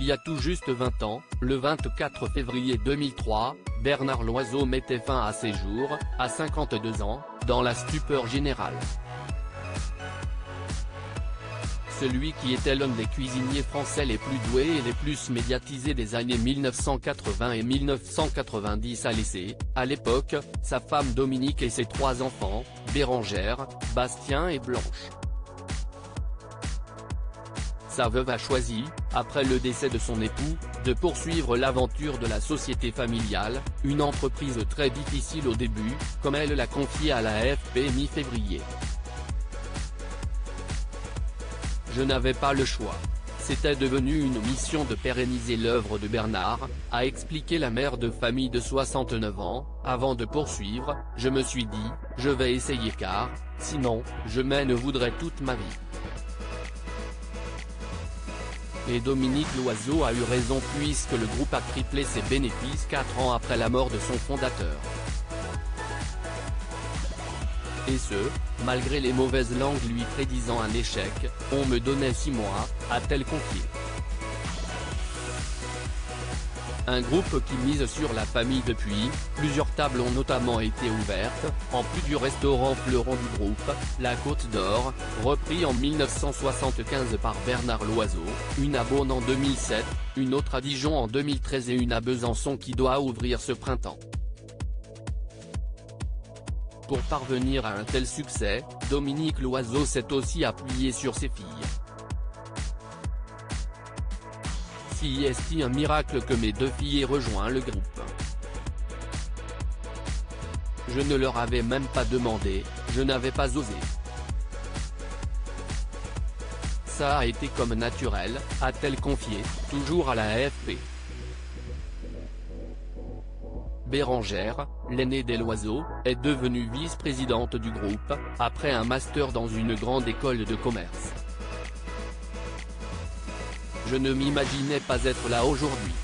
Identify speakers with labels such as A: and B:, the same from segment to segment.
A: y a tout juste 20 ans, le 24 février 2003, Bernard Loiseau mettait fin à ses jours, à 52 ans, dans la stupeur générale. Celui qui était l'un des cuisiniers français les plus doués et les plus médiatisés des années 1980 et 1990 a laissé, à l'époque, sa femme Dominique et ses 3 enfants, Bérangère, Bastien et Blanche. Sa veuve a choisi, après le décès de son époux, de poursuivre l'aventure de la société familiale, une entreprise très difficile au début, comme elle l'a confié à l'AFP mi-février. Je n'avais pas le choix. C'était devenu une mission de pérenniser l'œuvre de Bernard, a expliqué la mère de famille de 69 ans, avant de poursuivre, je me suis dit, je vais essayer car, sinon, je m'en voudrais toute ma vie. Et Dominique Loiseau a eu raison puisque le groupe a triplé ses bénéfices 4 ans après la mort de son fondateur. Et ce, malgré les mauvaises langues lui prédisant un échec, on me donnait 6 mois, a-t-elle confié. Un groupe qui mise sur la famille depuis, plusieurs tables ont notamment été ouvertes, en plus du restaurant fleuron du groupe, la Côte d'Or, repris en 1975 par Bernard Loiseau, une à Beaune en 2007, une autre à Dijon en 2013 et une à Besançon qui doit ouvrir ce printemps. Pour parvenir à un tel succès, Dominique Loiseau s'est aussi appuyé sur ses filles. Si est-il un miracle que mes 2 filles aient rejoint le groupe? Je ne leur avais même pas demandé, je n'avais pas osé. Ça a été comme naturel, a-t-elle confié, toujours à la AFP. Bérangère, l'aînée des Loiseau, est devenue vice-présidente du groupe, après un master dans une grande école de commerce. Je ne m'imaginais pas être là aujourd'hui.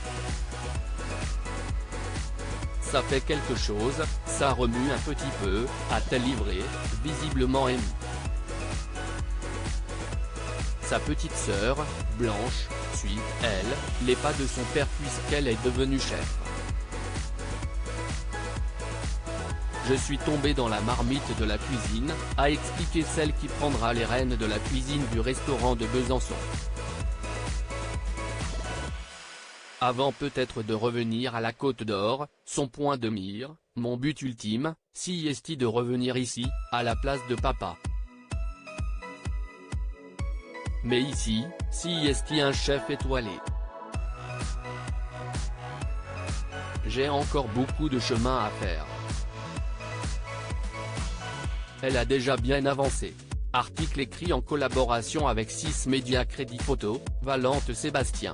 A: Ça fait quelque chose, ça remue un petit peu, a-t-elle livré, visiblement émue. Sa petite sœur, Blanche, suit, elle, les pas de son père puisqu'elle est devenue chef. Je suis tombée dans la marmite de la cuisine, a expliqué celle qui prendra les rênes de la cuisine du restaurant de Besançon. Avant peut-être de revenir à la Côte d'Or, son point de mire, mon but ultime, si est de revenir ici, à la place de papa. Mais ici, si est un chef étoilé. J'ai encore beaucoup de chemin à faire. Elle a déjà bien avancé. Article écrit en collaboration avec 6 médias Crédit Photo, Valente Sébastien.